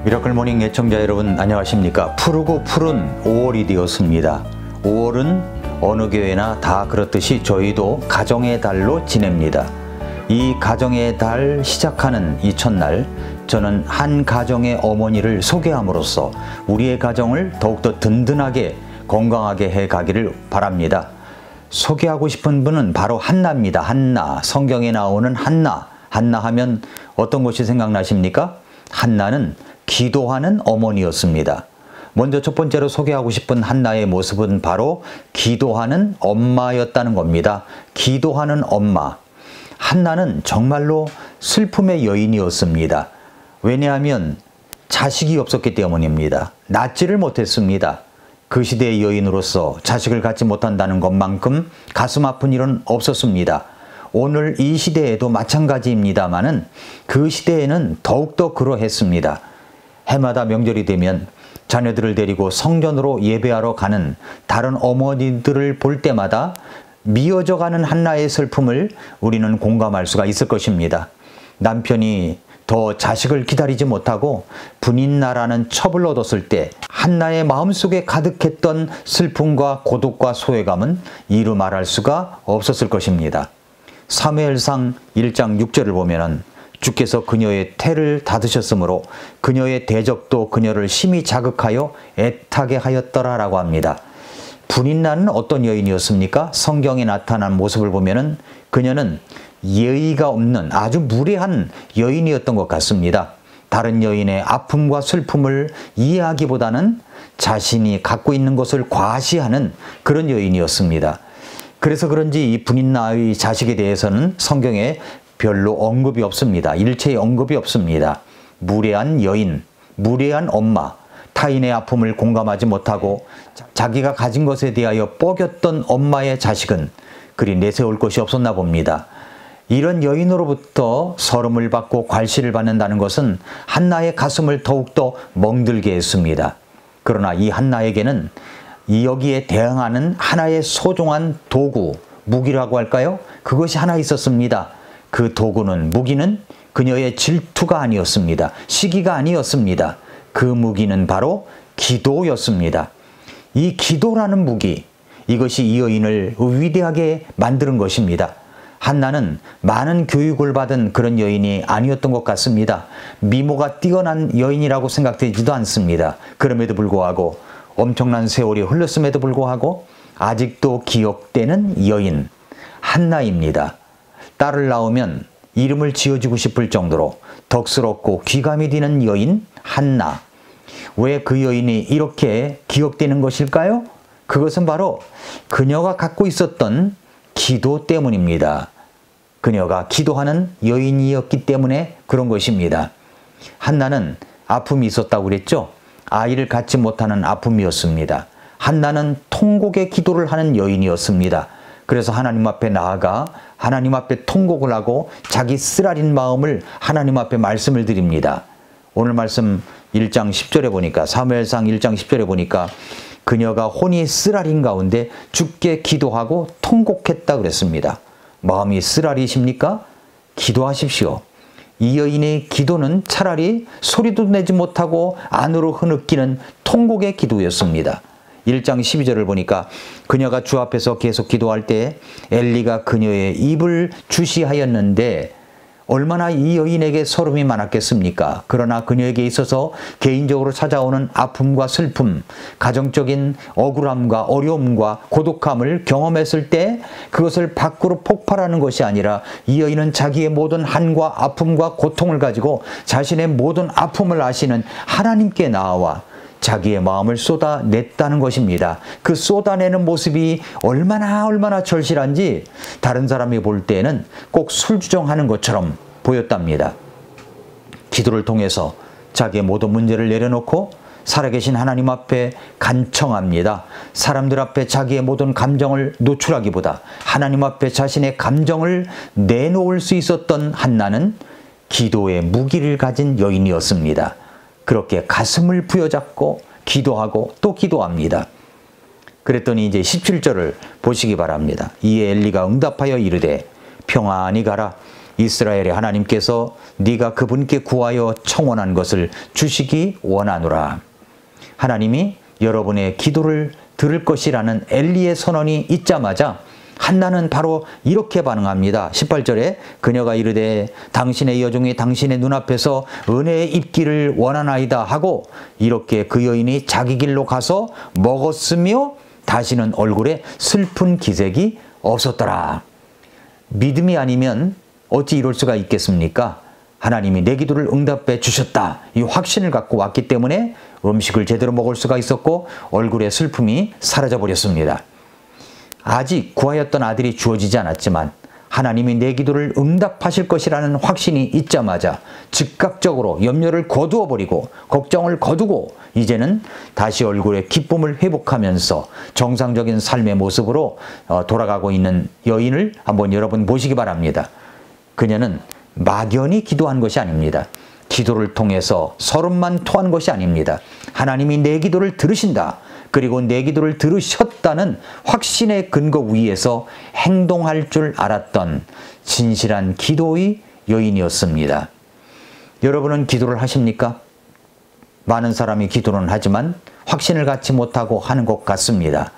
미라클 모닝 애청자 여러분 안녕하십니까. 푸르고 푸른 5월이 되었습니다. 5월은 어느 교회나 다 그렇듯이 저희도 가정의 달로 지냅니다. 이 가정의 달 시작하는 이 첫날, 저는 한 가정의 어머니를 소개함으로써 우리의 가정을 더욱더 든든하게 건강하게 해 가기를 바랍니다. 소개하고 싶은 분은 바로 한나입니다. 한나. 성경에 나오는 한나. 한나 하면 어떤 것이 생각나십니까? 한나는 기도하는 어머니였습니다. 먼저 첫 번째로 소개하고 싶은 한나의 모습은 바로 기도하는 엄마였다는 겁니다. 기도하는 엄마. 한나는 정말로 슬픔의 여인이었습니다. 왜냐하면 자식이 없었기 때문입니다. 낳지를 못했습니다. 그 시대의 여인으로서 자식을 갖지 못한다는 것만큼 가슴 아픈 일은 없었습니다. 오늘 이 시대에도 마찬가지입니다마는 그 시대에는 더욱더 그러했습니다. 해마다 명절이 되면 자녀들을 데리고 성전으로 예배하러 가는 다른 어머니들을 볼 때마다 미어져가는 한나의 슬픔을 우리는 공감할 수가 있을 것입니다. 남편이 더 자식을 기다리지 못하고 분인나라는 첩을 얻었을 때 한나의 마음속에 가득했던 슬픔과 고독과 소외감은 이루 말할 수가 없었을 것입니다. 사무엘상 1장 6절을 보면은 주께서 그녀의 태를 닫으셨으므로 그녀의 대적도 그녀를 심히 자극하여 애타게 하였더라라고 합니다. 분인나는 어떤 여인이었습니까? 성경에 나타난 모습을 보면은 그녀는 예의가 없는 아주 무례한 여인이었던 것 같습니다. 다른 여인의 아픔과 슬픔을 이해하기보다는 자신이 갖고 있는 것을 과시하는 그런 여인이었습니다. 그래서 그런지 이 분인나의 자식에 대해서는 성경에 별로 언급이 없습니다. 일체의 언급이 없습니다. 무례한 여인, 무례한 엄마, 타인의 아픔을 공감하지 못하고 자기가 가진 것에 대하여 뻐겼던 엄마의 자식은 그리 내세울 것이 없었나 봅니다. 이런 여인으로부터 서름을 받고 괄시를 받는다는 것은 한나의 가슴을 더욱더 멍들게 했습니다. 그러나 이 한나에게는 여기에 대항하는 하나의 소중한 도구, 무기라고 할까요? 그것이 하나 있었습니다. 그 도구는, 무기는 그녀의 질투가 아니었습니다. 시기가 아니었습니다. 그 무기는 바로 기도였습니다. 이 기도라는 무기, 이것이 이 여인을 위대하게 만드는 것입니다. 한나는 많은 교육을 받은 그런 여인이 아니었던 것 같습니다. 미모가 뛰어난 여인이라고 생각되지도 않습니다. 그럼에도 불구하고 엄청난 세월이 흘렀음에도 불구하고 아직도 기억되는 여인, 한나입니다. 딸을 낳으면 이름을 지어주고 싶을 정도로 덕스럽고 귀감이 되는 여인 한나. 왜 그 여인이 이렇게 기억되는 것일까요? 그것은 바로 그녀가 갖고 있었던 기도 때문입니다. 그녀가 기도하는 여인이었기 때문에 그런 것입니다. 한나는 아픔이 있었다고 그랬죠? 아이를 갖지 못하는 아픔이었습니다. 한나는 통곡의 기도를 하는 여인이었습니다. 그래서 하나님 앞에 나아가 하나님 앞에 통곡을 하고 자기 쓰라린 마음을 하나님 앞에 말씀을 드립니다. 오늘 말씀 1장 10절에 보니까, 사무엘상 1장 10절에 보니까 그녀가 혼이 쓰라린 가운데 주께 기도하고 통곡했다 그랬습니다. 마음이 쓰라리십니까? 기도하십시오. 이 여인의 기도는 차라리 소리도 내지 못하고 안으로 흐느끼는 통곡의 기도였습니다. 1장 12절을 보니까 그녀가 주 앞에서 계속 기도할 때 엘리가 그녀의 입을 주시하였는데 얼마나 이 여인에게 서름이 많았겠습니까? 그러나 그녀에게 있어서 개인적으로 찾아오는 아픔과 슬픔, 가정적인 억울함과 어려움과 고독함을 경험했을 때 그것을 밖으로 폭발하는 것이 아니라 이 여인은 자기의 모든 한과 아픔과 고통을 가지고 자신의 모든 아픔을 아시는 하나님께 나아와 자기의 마음을 쏟아냈다는 것입니다. 그 쏟아내는 모습이 얼마나 절실한지 다른 사람이 볼 때는 꼭 술주정하는 것처럼 보였답니다. 기도를 통해서 자기의 모든 문제를 내려놓고 살아계신 하나님 앞에 간청합니다. 사람들 앞에 자기의 모든 감정을 노출하기보다 하나님 앞에 자신의 감정을 내놓을 수 있었던 한나는 기도의 무기를 가진 여인이었습니다. 그렇게 가슴을 부여잡고 기도하고 또 기도합니다. 그랬더니 이제 17절을 보시기 바랍니다. 이에 엘리가 응답하여 이르되 평안히 가라. 이스라엘의 하나님께서 네가 그분께 구하여 청원한 것을 주시기 원하노라. 하나님이 여러분의 기도를 들을 것이라는 엘리의 선언이 있자마자 한나는 바로 이렇게 반응합니다. 18절에 그녀가 이르되 당신의 여종이 당신의 눈앞에서 은혜의 입기를 원하나이다 하고 이렇게 그 여인이 자기 길로 가서 먹었으며 다시는 얼굴에 슬픈 기색이 없었더라. 믿음이 아니면 어찌 이럴 수가 있겠습니까? 하나님이 내 기도를 응답해 주셨다. 이 확신을 갖고 왔기 때문에 음식을 제대로 먹을 수가 있었고 얼굴의 슬픔이 사라져 버렸습니다. 아직 구하였던 아들이 주어지지 않았지만 하나님이 내 기도를 응답하실 것이라는 확신이 있자마자 즉각적으로 염려를 거두어 버리고 걱정을 거두고 이제는 다시 얼굴에 기쁨을 회복하면서 정상적인 삶의 모습으로 돌아가고 있는 여인을 한번 여러분 보시기 바랍니다. 그녀는 막연히 기도한 것이 아닙니다. 기도를 통해서 서름만 토한 것이 아닙니다. 하나님이 내 기도를 들으신다. 그리고 내 기도를 들으셨다는 확신의 근거 위에서 행동할 줄 알았던 진실한 기도의 여인이었습니다. 여러분은 기도를 하십니까? 많은 사람이 기도는 하지만 확신을 갖지 못하고 하는 것 같습니다.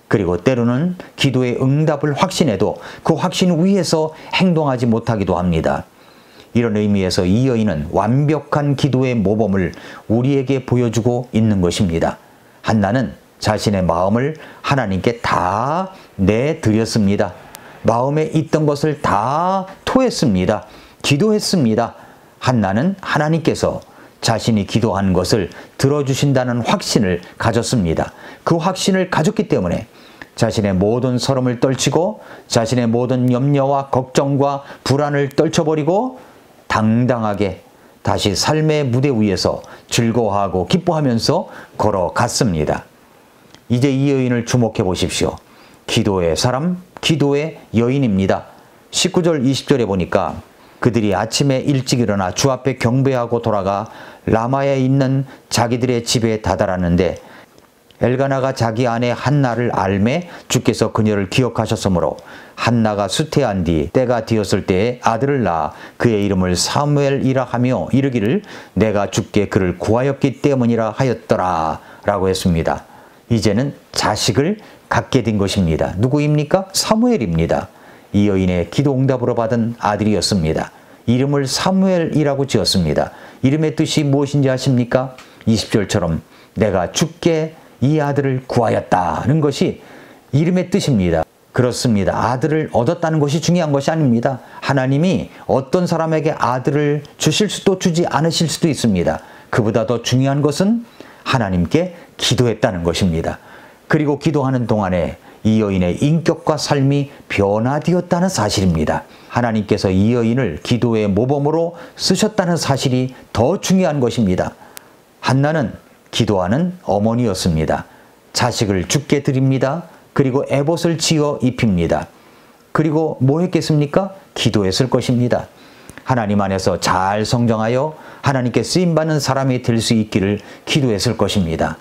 그리고 때로는 기도의 응답을 확신해도 그 확신 위에서 행동하지 못하기도 합니다. 이런 의미에서 이 여인은 완벽한 기도의 모범을 우리에게 보여주고 있는 것입니다. 한나는 자신의 마음을 하나님께 다 내드렸습니다. 마음에 있던 것을 다 토했습니다. 기도했습니다. 한나는 하나님께서 자신이 기도한 것을 들어주신다는 확신을 가졌습니다. 그 확신을 가졌기 때문에 자신의 모든 서름을 떨치고 자신의 모든 염려와 걱정과 불안을 떨쳐버리고 당당하게 다시 삶의 무대 위에서 즐거워하고 기뻐하면서 걸어갔습니다. 이제 이 여인을 주목해 보십시오. 기도의 사람, 기도의 여인입니다. 19절 20절에 보니까 그들이 아침에 일찍 일어나 주 앞에 경배하고 돌아가 라마에 있는 자기들의 집에 다다랐는데 엘가나가 자기 아내 한나를 알매 주께서 그녀를 기억하셨으므로 한나가 수태한 뒤 때가 되었을 때에 아들을 낳아 그의 이름을 사무엘이라 하며 이르기를 내가 주께 그를 구하였기 때문이라 하였더라 라고 했습니다. 이제는 자식을 갖게 된 것입니다. 누구입니까? 사무엘입니다. 이 여인의 기도 응답으로 받은 아들이었습니다. 이름을 사무엘이라고 지었습니다. 이름의 뜻이 무엇인지 아십니까? 20절처럼 내가 주께 이 아들을 구하였다는 것이 이름의 뜻입니다. 그렇습니다. 아들을 얻었다는 것이 중요한 것이 아닙니다. 하나님이 어떤 사람에게 아들을 주실 수도 주지 않으실 수도 있습니다. 그보다 더 중요한 것은 하나님께 기도했다는 것입니다. 그리고 기도하는 동안에 이 여인의 인격과 삶이 변화되었다는 사실입니다. 하나님께서 이 여인을 기도의 모범으로 쓰셨다는 사실이 더 중요한 것입니다. 한나는 기도하는 어머니였습니다. 자식을 주께 드립니다. 그리고 에봇을 지어 입힙니다. 그리고 뭐 했겠습니까? 기도했을 것입니다. 하나님 안에서 잘 성장하여 하나님께 쓰임받는 사람이 될 수 있기를 기도했을 것입니다.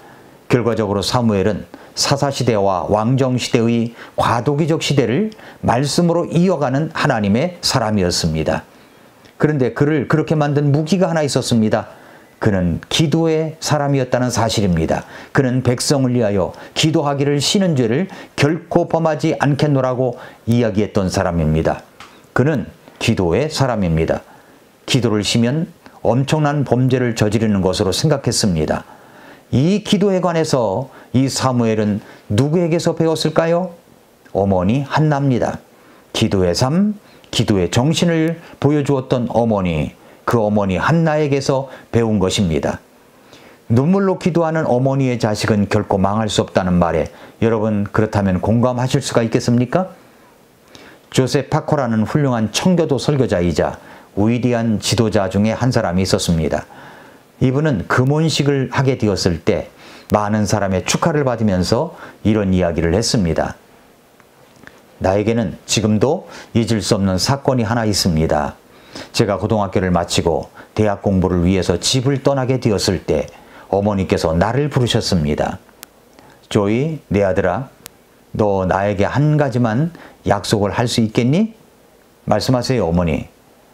결과적으로 사무엘은 사사시대와 왕정시대의 과도기적 시대를 말씀으로 이어가는 하나님의 사람이었습니다. 그런데 그를 그렇게 만든 무기가 하나 있었습니다. 그는 기도의 사람이었다는 사실입니다. 그는 백성을 위하여 기도하기를 쉬는 죄를 결코 범하지 않겠노라고 이야기했던 사람입니다. 그는 기도의 사람입니다. 기도를 쉬면 엄청난 범죄를 저지르는 것으로 생각했습니다. 이 기도에 관해서 이 사무엘은 누구에게서 배웠을까요? 어머니 한나입니다. 기도의 삶, 기도의 정신을 보여주었던 어머니, 그 어머니 한나에게서 배운 것입니다. 눈물로 기도하는 어머니의 자식은 결코 망할 수 없다는 말에 여러분 그렇다면 공감하실 수가 있겠습니까? 조셉 파커라는 훌륭한 청교도 설교자이자 위대한 지도자 중에 한 사람이 있었습니다. 이분은 금혼식을 하게 되었을 때 많은 사람의 축하를 받으면서 이런 이야기를 했습니다. 나에게는 지금도 잊을 수 없는 사건이 하나 있습니다. 제가 고등학교를 마치고 대학 공부를 위해서 집을 떠나게 되었을 때 어머니께서 나를 부르셨습니다. 조이, 내 아들아, 너 나에게 한 가지만 약속을 할 수 있겠니? 말씀하세요, 어머니.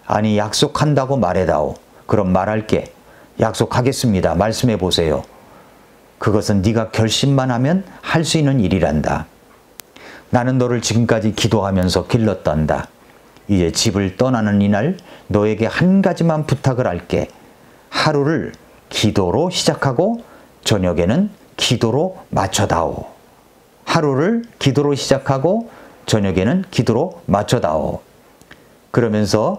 아니, 약속한다고 말해다오. 그럼 말할게. 약속하겠습니다. 말씀해 보세요. 그것은 네가 결심만 하면 할 수 있는 일이란다. 나는 너를 지금까지 기도하면서 길렀단다. 이제 집을 떠나는 이날 너에게 한 가지만 부탁을 할게. 하루를 기도로 시작하고 저녁에는 기도로 마쳐다오. 하루를 기도로 시작하고 저녁에는 기도로 마쳐다오. 그러면서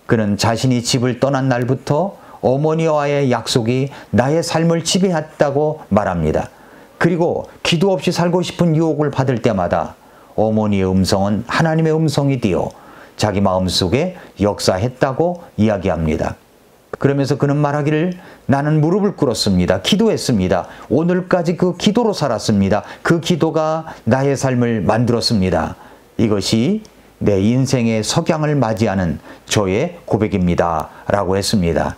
그는 자신이 집을 떠난 날부터 어머니와의 약속이 나의 삶을 지배했다고 말합니다. 그리고 기도 없이 살고 싶은 유혹을 받을 때마다 어머니의 음성은 하나님의 음성이 되어 자기 마음속에 역사했다고 이야기합니다. 그러면서 그는 말하기를 나는 무릎을 꿇었습니다. 기도했습니다. 오늘까지 그 기도로 살았습니다. 그 기도가 나의 삶을 만들었습니다. 이것이 내 인생의 석양을 맞이하는 저의 고백입니다. 라고 했습니다.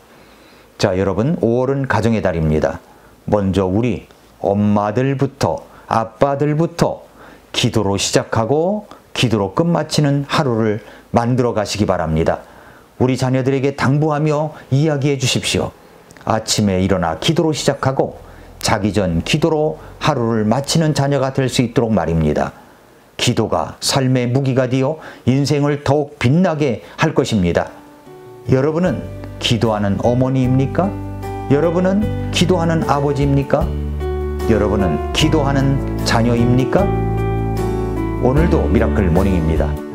자, 여러분, 5월은 가정의 달입니다. 먼저 우리 엄마들부터 아빠들부터 기도로 시작하고 기도로 끝마치는 하루를 만들어 가시기 바랍니다. 우리 자녀들에게 당부하며 이야기해 주십시오. 아침에 일어나 기도로 시작하고 자기 전 기도로 하루를 마치는 자녀가 될 수 있도록 말입니다. 기도가 삶의 무기가 되어 인생을 더욱 빛나게 할 것입니다. 여러분은 기도하는 어머니입니까? 여러분은 기도하는 아버지입니까? 여러분은 기도하는 자녀입니까? 오늘도 미라클 모닝입니다.